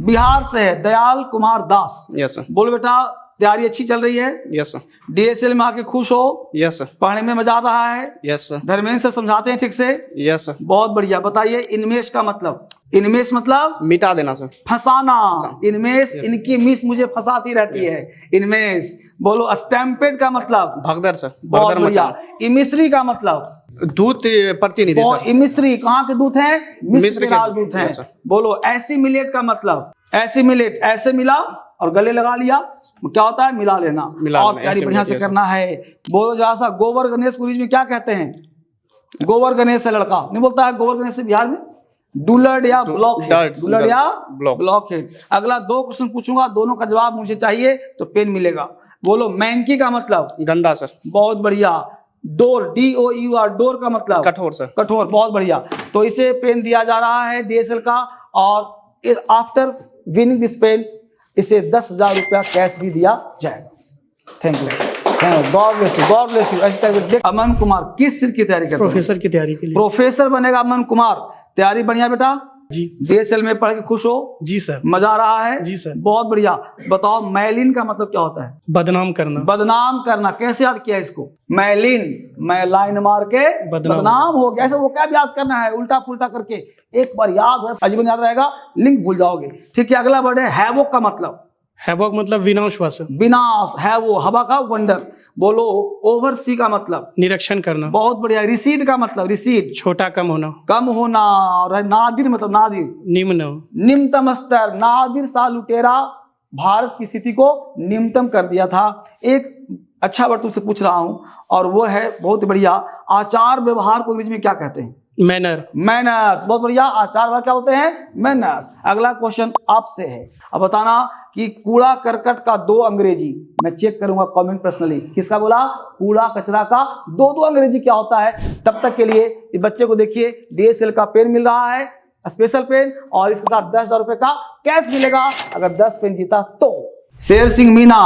बिहार से है, Dayal Kumar Das. Yes sir. बोलो बेटा, तैयारी अच्छी चल रही है? Yes sir. डीएसएल में आके खुश हो? Yes sir. पढ़ने में मजा आ रहा है? Yes sir. धर्मेंद्र सर समझाते हैं ठीक से? Yes sir. बहुत बढ़िया। बताइए इनमेश का मतलब? इनमेश मतलब मिटा देना सर। फंसाना। इनमेश, इनकी मिस मुझे फंसाती रहती है, इनमेश। बोलो स्टैम्पेड का मतलब? भगदड़ सर। बहुत भगदड़ बढ़िया। मचा। इमिश्री का मतलब? दूत प्रतिनिधि सर। इमिश्री कहाँ के दूत हैं? मिस्र मिस्र के के राजदूत हैं। Yes sir. बोलो एसिमिलेट का मतलब? एसिमिलेट, ऐसे मिला और गले लगा लिया, क्या होता है? मिला लेना। और तैयारी बढ़िया से करना है। बोलो जरा सा, गोबर गणेश को में क्या कहते हैं? गोबर गणेश है लड़का, नहीं बोलता है गोबर गणेश से बिहार में? डुलर्ड या ब्लॉक हेड? डुलर्ड या ब्लॉक हेड। अगला 2 क्वेश्चन पूछूंगा, दोनों का जवाब मुझे चाहिए तो पेन मिलेगा। बोलो मैंकी का मतलब? गंदा सर। बहुत बढ़िया। डोर, DOUR, डोर का मतलब? कठोर सर। कठोर। बहुत बढ़िया। तो इसे पेन दिया जा रहा है डीएसएल का, और आफ्टर विनिंग दिस पेन इसे 10,000 रुपया कैश भी दिया जाएगा। Thank you, God bless you, God bless you. Aman Kumar किस चीज की तैयारी करते हैं? प्रोफेसर की तैयारी के लिए। प्रोफेसर बनेगा अमन कुमार। तैयारी बढ़िया बेटा? जी। डीएसएल में पढ़ के खुश हो? जी सर। मजा आ रहा है? जी सर। बहुत बढ़िया। बताओ मैलिन का मतलब क्या होता है? बदनाम करना। बदनाम करना। कैसे याद किया इसको? मैलिन, मैं लाइन मार के बदनाम हो गया। ऐसे वो क्या याद करना है? उल्टा पुल्टा करके एक बार याद है, आजीवन याद रहेगा, लिंक भूल जाओगे। ठीक है, अगला वर्ड है हैवोक का मतलब? हैवॉक मतलब विनाश हुआ सर। विनाश है, वो हवा का वंडर। बोलो ओवरसी का मतलब? निरीक्षण करना। बहुत बढ़िया। रिसीड का मतलब? रिसीड छोटा कम होना। कम होना। और नादिर मतलब? नादिर निम्न। निम्नतम स्तर। नादिर शाह लुटेरा भारत की स्थिति को निम्नतम कर दिया था। एक अच्छा वर्ड तुमसे पूछ रहा हूं, और वो है बहुत बढ़िया, आचार व्यवहार को अंग्रेजी में क्या कहते हैं? मैनर। मैनर्स। बहुत बढ़िया। आचार व्यवहार क्या होते हैं? मैनर्स। अगला क्वेश्चन आपसे है, अब बताना कि कूड़ा करकट का 2 अंग्रेजी, मैं चेक करूंगा कमेंट पर्सनली, किसका बोला? कूड़ा कचरा का 2 अंग्रेजी क्या होता है? तब तक के लिए इस बच्चे को देखिए, डीएसएल का पेन मिल रहा है, स्पेशल पेन, और इसके साथ 10,000 रुपए का कैश मिलेगा अगर 10 पेन जीता तो। शेर सिंह मीना,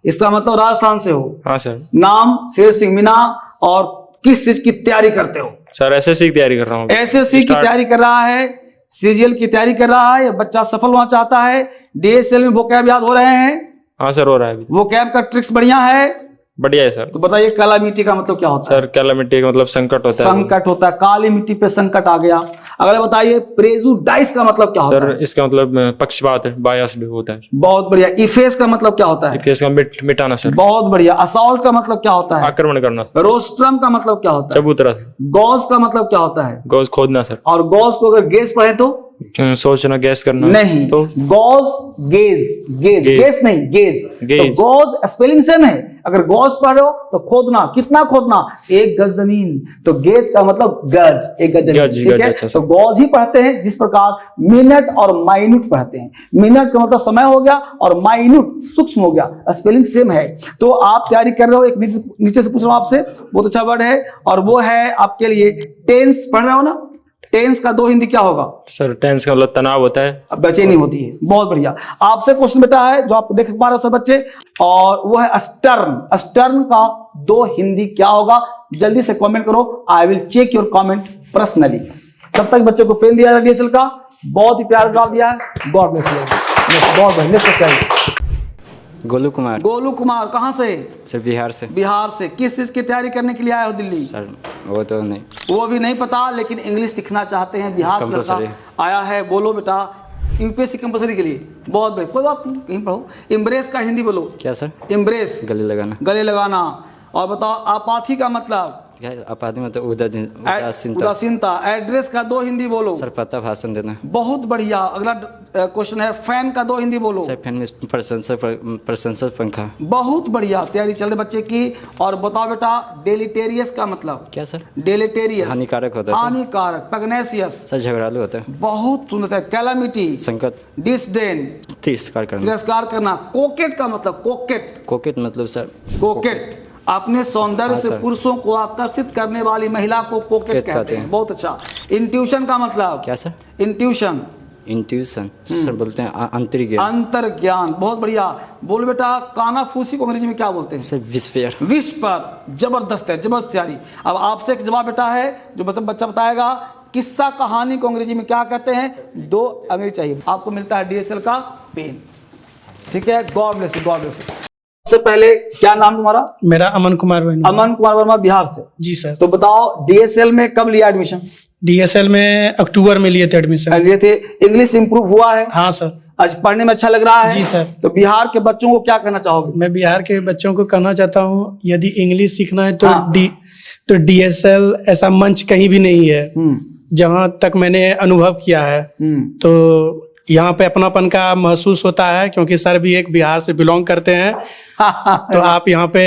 इसका मतलब राजस्थान से हो? हाँ सर। नाम शेर सिंह मीना, और किस चीज की तैयारी करते हो? सर एसएससी की तैयारी कर रहा हूँ। एसएससी की तैयारी कर रहा है, सीजीएल की तैयारी कर रहा है। बच्चा सफल होना चाहता है। डीएसएल में वोकैब याद हो रहे हैं? हाँ सर, हो रहा है अभी। वोकैब का ट्रिक्स बढ़िया है? बढ़िया है सर। तो बताइए काला मिट्टी का मतलब क्या होता है? सर काला मिट्टी का मतलब संकट होता है। संकट होता है, काली मिट्टी पे संकट आ गया। अगला बताइए प्रेजुडाइस का मतलब क्या होता सर है? इसका मतलब पक्षपात है, बायस्ड होता है। बहुत बढ़िया। इफेस का मतलब क्या होता है? इफेस का मिटाना सर। बहुत बढ़िया। असॉल्ट का मतलब क्या होता है? आक्रमण करना। रोस्ट्रम का मतलब क्या होता है? चबूतरा। गॉज का मतलब क्या होता है? गॉज खोदना सर। और गॉज को अगर गेज पढ़े तो? सोचना, गैस करना। नहीं, तो गॉज गेज, गेज नहीं, गेज। तो गॉज स्पेलिंग सेम है। अगर गॉज पढ़ो तो खोदना, कितना खोदना? 1 गज जमीन। तो गेज का मतलब गज, 1 गज जमीन। ठीक है, तो गॉज ही पढ़ते हैं जिस प्रकार मिनट और माइन्यूट पढ़ते हैं। मिनट का मतलब समय हो गया, और माइन्यूट सूक्ष्म हो गया। स्पेलिंग सेम है। तो आप तैयारी कर रहे हो, एक नीचे से पूछ रहा हूं आपसे, बहुत अच्छा वर्ड है, और वो है आपके लिए टेंस। पढ़ रहे हो ना? टेंस का 2 हिंदी क्या होगा? सर टेंस का मतलब तनाव होता है, अब बेचैनी होती है। बहुत बढ़िया। आपसे क्वेश्चन बेटा है जो आप देख पा रहे हो सब बच्चे, और वो है स्टर्न। स्टर्न का 2 हिंदी क्या होगा? जल्दी से कमेंट करो, I will check your comment personally. तब तक बच्चे को पेन दिया है डीएसएल का, बहुत ही प्यार जवाब दिया है। God bless you. बहुत बढ़िया। गोलू कुमार। गोलू कुमार कहाँ से? सर बिहार से। बिहार से। किस चीज की तैयारी करने के लिए आए हो दिल्ली? सर वो तो नहीं, वो भी नहीं पता, लेकिन इंग्लिश सीखना चाहते हैं। बिहार से लड़का आया है। बोलो बेटा, यूपीएससी कंपलसरी के लिए। बहुत बढ़िया, कोई बात नहीं, कहीं पढ़ो। इम्ब्रेस का हिंदी बोलो। क्या सर? इम्ब्रेस गले लगाना। गले लगाना। और बताओ आपाथी का मतलब? क्या आपादी मतलब उदासीनता। उदासीनता। एड्रेस का 2 हिंदी बोलो। सर पता भाषण देना। बहुत बढ़िया। अगला क्वेश्चन है फैन का 2 हिंदी बोलो। सर फैन में प्रशंसक पंखा। बहुत बढ़िया। तैयारी चल रही बच्चे की। और बताओ बेटा डेलिटेरियस का मतलब? क्या सर? डेलिटेरियस हानिकारक होता है। हानिकारक। पग्नेसियस। सर झगड़ालू होता है। बहुत सुंदर है। कैलामिटी। संकट। डिसडेन। तिरस्कार करना। तिरस्कार करना। कोकेट का मतलब? कोकेट। कोकेट मतलब सर कोकेट अपने सौंदर्य से पुरुषों को आकर्षित करने वाली महिला को कोकेट कहते हैं। बहुत अच्छा। इंट्यूशन का मतलब? क्या सर? इंट्यूशन। इंट्यूशन सर बोलते हैं अंतर्ज्ञान। अंतर्ज्ञान। बहुत बढ़िया। बोल बेटा कानाफूसी को अंग्रेजी में क्या बोलते हैं? सर विस्फेयर। विश पर। जबरदस्त है, जबरदस्त तैयारी। अब आपसे एक जवाब बेटा है जो बच्चा बताएगा किस्सा कहानी को अंग्रेजी में क्या कहते हैं? 2 अंग्रेजी चाहिए। आपको मिलता है DSL का पेन। ठीक है, God bless you, God bless you. सबसे पहले क्या नाम तुम्हारा? मेरा अमन कुमार वर्मा। अमन कुमार वर्मा, बिहार से। जी सर। तो बताओ DSL में कब लिया एडमिशन? DSL में अक्टूबर में लिए थे एडमिशन। लिए थे। इंग्लिश इंप्रूव हुआ है? हाँ सर। आज पढ़ने में अच्छा लग रहा है? जी सर। तो बिहार के बच्चों को क्या कहना चाहोगे? मैं बिहार के बच्चों को कहना चाहता हूँ, यदि इंग्लिश सीखना है तो हाँ। तो DSL ऐसा मंच कहीं भी नहीं है। जहाँ तक मैंने अनुभव किया है तो यहाँ पे अपनापन का महसूस होता है, क्योंकि सर भी एक बिहार से बिलोंग करते हैं। तो आप यहाँ पे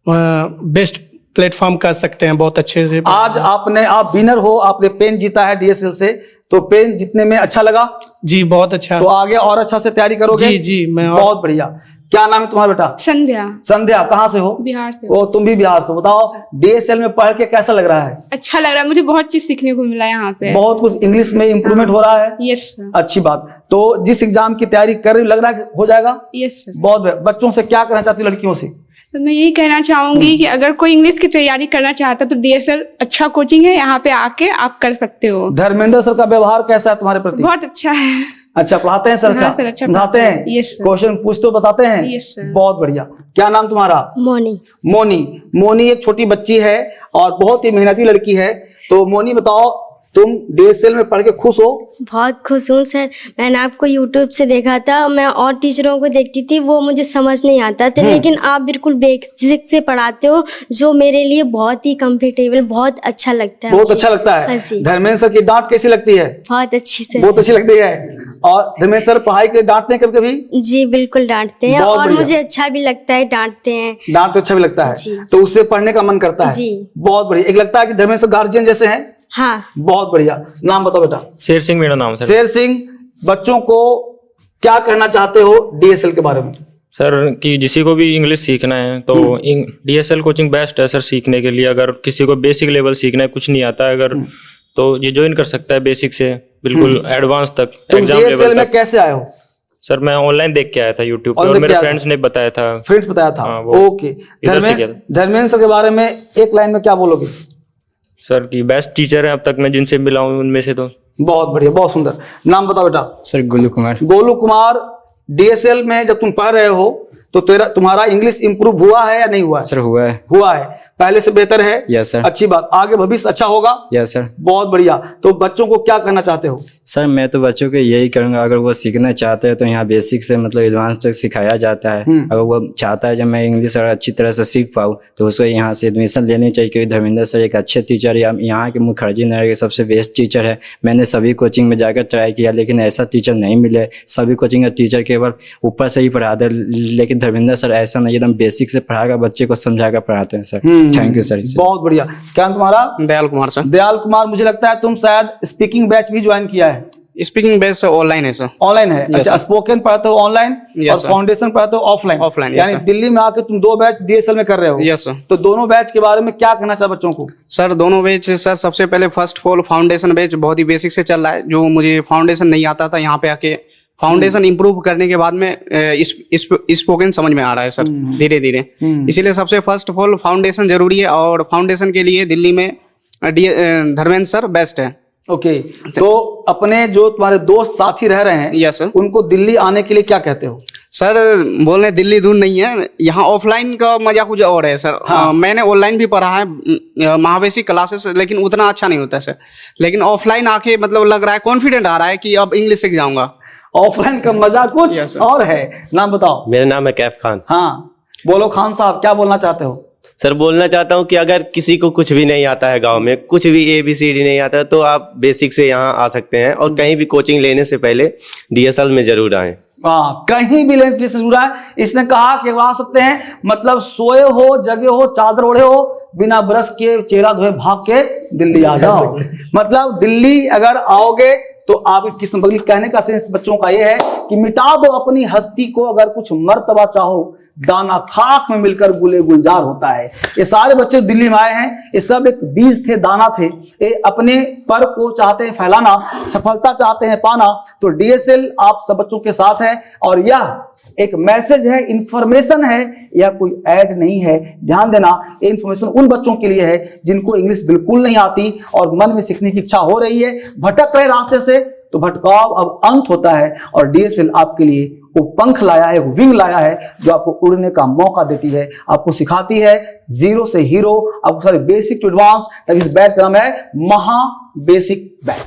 बेस्ट प्लेटफॉर्म कर सकते हैं बहुत अच्छे से। आज आप विनर हो, आपने पेन जीता है DSL से, तो पेन जीतने में अच्छा लगा? जी बहुत अच्छा। तो आगे और अच्छा से तैयारी करोगे? जी जी, मैं बहुत बढ़िया। क्या नाम है तुम्हारा बेटा? संध्या। संध्या, कहाँ से हो? बिहार से। ओ, तुम भी बिहार से। बताओ DSL में पढ़ के कैसा लग रहा है? अच्छा लग रहा है, मुझे बहुत चीज सीखने को मिला यहाँ पे। बहुत कुछ इंग्लिश में इम्प्रूवमेंट हो रहा है? Yes sir. अच्छी बात। तो जिस एग्जाम की तैयारी कर रही, लग रहा है हो जाएगा? Yes sir. बहुत बढ़िया। बच्चों से क्या कहना चाहती हो, लड़कियों से? तो मैं यही कहना चाहूंगी कि अगर कोई इंग्लिश की तैयारी करना चाहता है तो DSL अच्छा कोचिंग है, यहाँ पे आके आप कर सकते हो। धर्मेंद्र सर का व्यवहार कैसा है तुम्हारे प्रति? बहुत अच्छा है। अच्छा पढ़ाते हैं सर? हाँ सर, अच्छा समझाते हैं? Yes sir. क्वेश्चन पूछ तो बताते हैं? Yes sir. बहुत बढ़िया। क्या नाम तुम्हारा? मोनी। मोनी एक छोटी बच्ची है और बहुत ही मेहनती लड़की है। तो मोनी बताओ, तुम DSL में पढ़ के खुश हो? बहुत खुश हूँ सर। मैंने आपको YouTube से देखा था, मैं और टीचरों को देखती थी, वो मुझे समझ नहीं आता था, लेकिन आप बिल्कुल बेसिक से पढ़ाते हो, जो मेरे लिए बहुत ही कंफर्टेबल, बहुत अच्छा लगता है। बहुत अच्छा लगता है। हाँ जी। धर्मेंद्र सर की डांट कैसी लगती है? बहुत अच्छी सर। बहुत अच्छी लगती है। और धर्मेंद्र सर पढ़ाई के लिए डांटते हैं कभी कभी? जी बिल्कुल डांटते हैं, बहुत और बढ़िया। मुझे अच्छा भी लगता है, डांटते हैं। डांट तो अच्छा भी लगता है, जी। तो उससे पढ़ने का मन करता है। जी। बहुत बढ़िया। एक लगता है कि धर्मेंद्र सर गार्जियन जैसे हैं? हाँ। बहुत बढ़िया। नाम बताओ बेटा। शेर सिंह मेरा नाम सर। शेर सिंह, बच्चों को क्या कहना चाहते हो DSL के बारे में? सर कि किसी को भी इंग्लिश सीखना है तो DSL कोचिंग बेस्ट है सर सीखने के लिए। अगर किसी को बेसिक लेवल सीखना है, कुछ नहीं आता है अगर, तो ये ज्वाइन कर सकता है बेसिक से बिल्कुल एडवांस तक, तुम एग्जाम DSL लेवल में तक। कैसे आए हो? सर मैं ऑनलाइन देख के आया था यूट्यूब पे, ऑनलाइन और मेरे देख के आया फ्रेंड्स ने बताया था। फ्रेंड्स बताया था? हाँ, वो ओके। इधर से किया था। धर्मेंद्र सर के बारे में एक लाइन में क्या बोलोगे? सर की बेस्ट टीचर है अब तक मैं जिनसे मिला हूँ उनमें से। तो बहुत बढ़िया, बहुत सुंदर। नाम बताओ बेटा। सर गोलू कुमार। गोलू कुमार, DSL में जब तुम पढ़ रहे हो तो तुम्हारा इंग्लिश इंप्रूव हुआ है या नहीं हुआ है? सर हुआ है। हुआ है, पहले से बेहतर है? Yes sir. अच्छी बात। आगे भविष्य अच्छा होगा? Yes sir. बहुत बढ़िया। तो बच्चों को क्या करना चाहते हो? सर मैं तो बच्चों को यही करूंगा, अगर वो सीखना चाहते हैं तो यहाँ बेसिक से मतलब एडवांस तक सिखाया जाता है। अगर वो चाहता है जब मैं इंग्लिश और अच्छी तरह से सीख पाऊँ तो उसको यहाँ से एडमिशन लेनी चाहिए, क्योंकि धर्मेंद्र सर एक अच्छे टीचर है। यहाँ के मुखर्जी नगर के सबसे बेस्ट टीचर है। मैंने सभी कोचिंग में जाकर ट्राई किया, लेकिन ऐसा टीचर नहीं मिले। सभी कोचिंग का टीचर केवल ऊपर से ही पढ़ा दे, लेकिन धर्मेंद्र सर ऐसा नहीं, एकदम बेसिक से पढ़ाकर बच्चे को समझाकर पढ़ाते हैं सर। Thank you sir. बहुत बढ़िया। क्या तुम्हारा? दयाल कुमार सर। दयाल कुमार, मुझे लगता है तुम शायद स्पीकिंग बैच भी ज्वाइन किया है। स्पीकिंग बेस ऑनलाइन है सर। ऑनलाइन है? अच्छा। स्पोकन पढ़ाते हो ऑनलाइन Yes, और sir. फाउंडेशन पढ़ाते हो ऑफलाइन? Offline, yes, यानी sir. दिल्ली में आके तुम 2 बैच DSL में कर रहे हो? Yes sir. तो दोनों बैच के बारे में क्या कहना चाहे बच्चों को? सर दोनों बैच सर, सबसे पहले first of all foundation batch बहुत ही बेसिक से चल रहा है। जो मुझे फाउंडेशन नहीं आता था, यहाँ पे आके फाउंडेशन इंप्रूव करने के बाद में स्पोकन समझ में आ रहा है सर धीरे धीरे। इसीलिए सबसे फर्स्ट ऑफ ऑल फाउंडेशन जरूरी है, और फाउंडेशन के लिए दिल्ली में धर्मेंद्र सर बेस्ट है। ओके। तो अपने जो तुम्हारे दोस्त साथी रह रहे हैं, यस सर, उनको दिल्ली आने के लिए क्या कहते हो? सर बोल रहे दिल्ली दूर नहीं है, यहाँ ऑफलाइन का मजा कुछ और है सर। हाँ। मैंने ऑनलाइन भी पढ़ा है महावेशी क्लासेस, लेकिन उतना अच्छा नहीं होता है सर। लेकिन ऑफलाइन आके मतलब लग रहा है, कॉन्फिडेंट आ रहा है कि अब इंग्लिश सीख जाऊंगा। ऑफलाइन का मजा कुछ Yes, sir. और है। नाम बताओ। मेरा नाम है कैफ खान। हाँ बोलो खान साहब, क्या बोलना चाहते हो? सर बोलना चाहता हूँ कि अगर किसी को कुछ भी नहीं आता है, गांव में कुछ भी ABCD नहीं आता है, तो आप बेसिक से यहाँ आ सकते हैं, और कहीं भी कोचिंग लेने से पहले DSL में जरूर आएं। हाँ, कहीं भी लेने से जुड़ा है। इसने कहा कि आ सकते हैं, मतलब सोए हो, जगे हो, चादर ओढ़े हो, बिना ब्रश के, चेहरा धोए भाग के दिल्ली आ जाओ। मतलब दिल्ली अगर आओगे तो आप किस्म बदल। कहने का सेंस बच्चों का ये है कि मिटा दो अपनी हस्ती को, अगर कुछ मर्तबा चाहो दाना खाक में मिलकर गुले गुलजार होता है। ये सारे बच्चे दिल्ली में आए हैं, ये सब एक बीज थे, दाना थे, ये अपने पर को चाहते हैं फैलाना, सफलता चाहते हैं पाना। तो डीएसएल आप सब बच्चों के साथ है और यह एक मैसेज है, इंफॉर्मेशन है, या कोई ऐड नहीं है। ध्यान देना, ये इंफॉर्मेशन उन बच्चों के लिए है जिनको इंग्लिश बिल्कुल नहीं आती और मन में सीखने की इच्छा हो रही है, भटक रहे रास्ते से, तो भटकाव अब अंत होता है और डीएसएल आपके लिए वो पंख लाया है, विंग लाया है जो आपको उड़ने का मौका देती है, आपको सिखाती है जीरो से हीरो, आपको सारे बेसिक टू एडवांस। तब इस बैच का नाम है महा basic batch.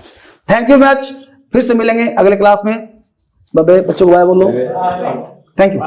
Thank you match, फिर से मिलेंगे अगले क्लास में। बच्चों को बाय बोलो, थैंक यू।